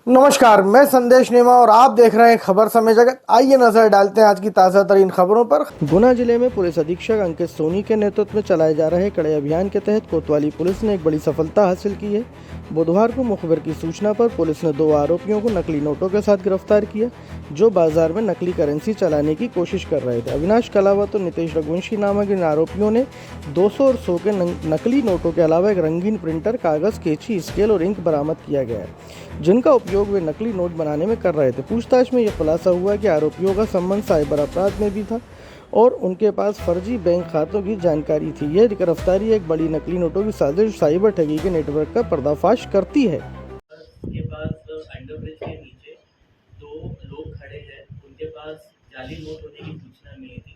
नमस्कार, मैं संदेश नेमा और आप देख रहे हैं खबर समय जगत। आइए नजर डालते हैं आज की ताज़ा तरीन खबरों पर। गुना जिले में पुलिस अधीक्षक अंकित सोनी के नेतृत्व में चलाए जा रहे कड़े अभियान के तहत कोतवाली पुलिस ने एक बड़ी सफलता हासिल की है। बुधवार को मुखबिर की सूचना पर पुलिस ने 2 आरोपियों को नकली नोटों के साथ गिरफ्तार किया, जो बाजार में नकली करेंसी चलाने की कोशिश कर रहे थे। अविनाश कलावत और नितेश रघुवंशी नामक इन आरोपियों ने 200 और 100 के नकली नोटों के अलावा एक रंगीन प्रिंटर, कागज, कैंची, स्केल और इंक बरामद किया गया है, जिनका उपयोग वे नकली नोट बनाने में कर रहे थे। पूछताछ में यह खुलासा हुआ कि आरोपियों का संबंध साइबर अपराध में भी था और उनके पास फर्जी बैंक खातों की जानकारी थी। यह गिरफ्तारी एक बड़ी नकली नोटों की साजिश साइबर ठगी के नेटवर्क का पर्दाफाश करती है। के पास अंडरब्रिज के नीचे 2 लोग खड़े हैं, उनके पास जाली नोट होने की सूचना मिली थी।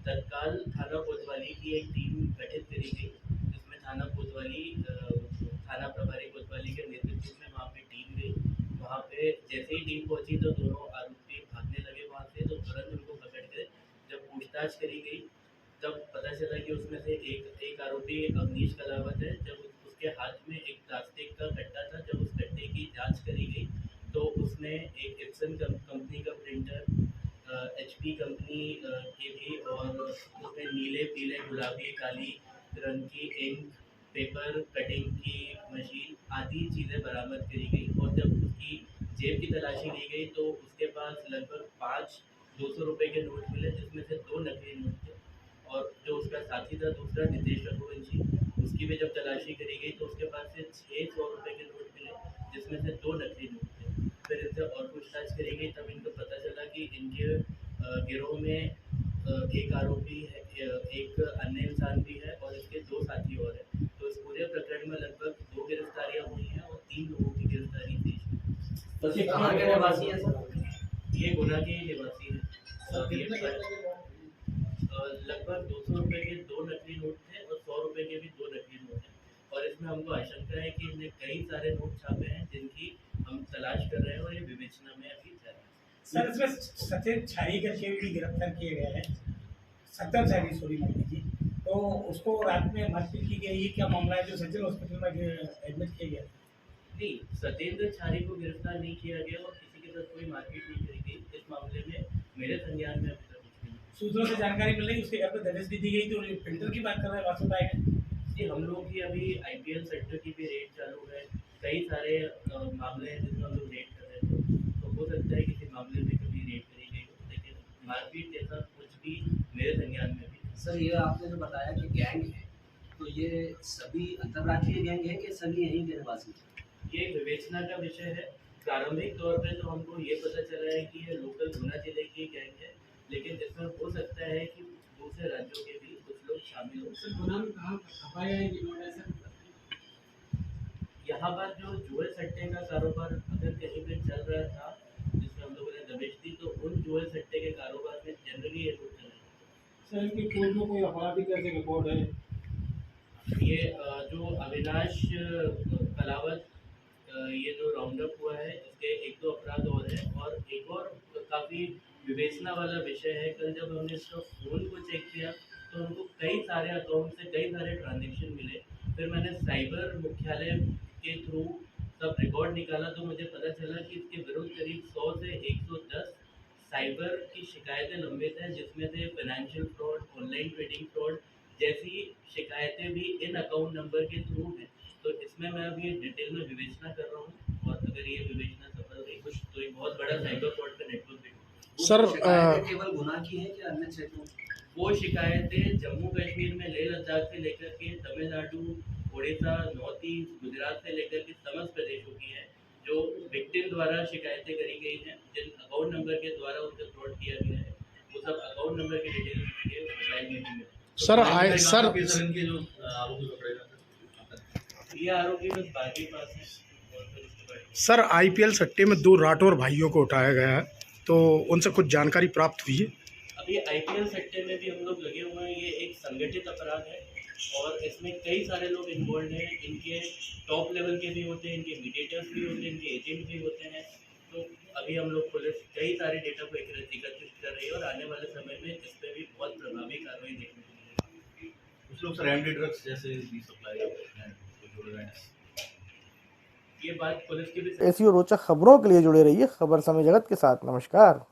तत्काल थाना कोतवाली की एक टीम गठित करी गई, जिसमें थाना प्रभारी कोतवाली के नेतृत्व में वहाँ पे टीम गई। वहाँ पे जैसे ही टीम पहुंची तो दोनों आरोपी भागने लगे वहाँ से, तो तुरंत उनको पकड़ के जब पूछताछ करी गई तब पता चला कि उसमें से एक आरोपी अवनीश कलावत है। जब उसके हाथ में एक प्लास्टिक का कट्टा था, जब उस कट्टे की जांच करी गई तो उसने एक एप्सन कंपनी का प्रिंटर, एचपी कंपनी के भी, और उसमें नीले, पीले, गुलाबी, काली रंग की इंक, पेपर कटिंग की मशीन आदि चीज़ें बरामद करी गई। और जब उसकी जेब की तलाशी ली गई तो उसके पास लगभग 5 200 रुपये के नोट मिले, जिसमें से 2 नकली नोट थे। और जो उसका साथी था दूसरा, नितेश रघुवंशी, उसकी भी जब तलाशी करी गई तो उसके पास से 600 रुपये के नोट मिले, जिसमें से 2 नकली नोट थे। फिर इनसे और पूछताछ करी गई तब इनको पता चला कि इनके गिरोह में एक आरोपी है, एक अन्य इंसान भी है और इसके 2 साथी और हैं। तो इस पूरे प्रकरण में लगभग 2 गिरफ्तारियां हुई हैं और 3 लोगों की गिरफ्तारी देश में। तो ये कहाँ के निवासी है सर? ये गुना के ही निवासी हैं। लगभग 200 रुपये के 2 नकली नोट थे और 100 रुपये के भी 2 नकली नोट हैं। और इसमें हमको आशंका है कि इनने कई सारे नोट छापे हैं, जिनकी हम तलाश कर रहे हैं और ये विवेचना में अभी जा रहा है। सर, इसमें सत्येंद्र छाई करके भी गिरफ्तार किए गए हैं। सत्तर छाई, सॉरी मान लीजिए, तो उसको रात में मारपीट की गई। ये क्या मामला है जो सचिन हॉस्पिटल में एडमिट किया गया? नहीं, सत्येंद्र छारी को गिरफ्तार नहीं किया गया और किसी के साथ कोई मारपीट नहीं करी गई। इस मामले में मेरे संज्ञान में अभी तक कुछ नहीं। सूत्रों से जानकारी मिल रही, उसके घर पर दबिश भी दी गई। तो फिल्टर की बात कर रहे हैं, वास्तव आएगा जी, हम लोग की अभी आईपीएल सेक्टर की भी रेड चालू है। कई सारे मामले हैं जिसमें हम लोग रेड कर रहे थे, तो हो सकता है किसी मामले में कभी रेड करी गई हो, लेकिन मारपीट जैसा कुछ भी मेरे संज्ञान में भी नहीं। सर, ये आपने जो बताया कि गैंग है, तो ये सभी अंतर्राज्यीय गैंग है कि सभी यहीं के निवासी हैं? ये विवेचना का विषय है। प्रारंभिक तौर पे तो हमको ये पता चला है कि ये लोकल गुना जिले की गैंग है, लेकिन इसमें हो सकता है कि दूसरे राज्यों के भी कुछ लोग शामिल हो। यहाँ पर जो जुए सट्टे का कारोबार अगर कहीं पे चल रहा था, जिसमें हम लोगों ने दबिश दी, तो उन जुए सट्टे के कारोबार में जनरली ये लोग चले जाते सर, इनकी कोर्ट में कोई आपराधिक कैसे रिकॉर्ड है? हैं। ये जो अविनाश कलावत, ये जो राउंड अप हुआ है, इसके 1-2 अपराध और हैं और एक और काफ़ी विवेचना वाला विषय है। कल जब हमने इसका फ़ोन को चेक किया तो हमको कई सारे अकाउंट से कई सारे ट्रांजेक्शन मिले। फिर मैंने साइबर मुख्यालय के थ्रू सब रिकॉर्ड निकाला तो मुझे पता चला कि इसके विरुद्ध करीब 100 से 110 साइबर की शिकायतें लंबित हैं, जिसमें से financial fraud, online trading fraud जैसी शिकायतें भी इन अकाउंट नंबर के थ्रू हैं। तो इसमें मैं अभी डिटेल में विवेचना कर रहा हूँ और अगर ये विवेचना सफल रही कुछ तो एक बहुत बड़ा साइबर फ्रॉड का नेटवर्क भी होगा। सर, शिकायतें केवल गुना की है कि अन्य क्षेत्रों? वो शिकायतें जम्मू कश्मीर में लेह लद्दाख से लेकर के तमिलनाडु, उड़ीसा, नॉर्थ ईस्ट, गुजरात से लेकर के समस्त प्रदेशों की है, जो विक्टिम द्वारा शिकायतें करी गई हैं, जिन अकाउंट नंबर के द्वारा उनसे फ्रॉड किया गया है। वो सब अकाउंट नंबर की डिटेल्स के मोबाइल में भी मिले। ये आरोपी बस 12वीं पास है और फिर उसके बाद सर, आईपीएल सट्टे में 2 राठौर भाइयों को उठाया गया है, तो उनसे कुछ जानकारी प्राप्त हुई है? अभी आईपीएल सेक्टर में भी हम लोग लगे हुए हैं। ये एक संगठित अपराध है और इसमें कई सारे लोग इन्वॉल्व हैं। इनके टॉप लेवल के भी होते हैं, इनके मीडिएटर्स भी होते हैं, इनके एजेंट भी होते हैं। तो अभी हम लोग पुलिस कई सारे डेटा को एकत्रित कर रही है और आने वाले समय में इस पर भी बहुत प्रभावी कार्रवाई देखने को मिलेगी। कुछ लोग सर एमडी ड्रग्स जैसे भी सप्लाई करते हैं, तो जोड़ रहे हैं। ये बात पुलिस की भी ऐसी और रोचक खबरों के लिए जुड़े रहिए खबर समय जगत के साथ। नमस्कार।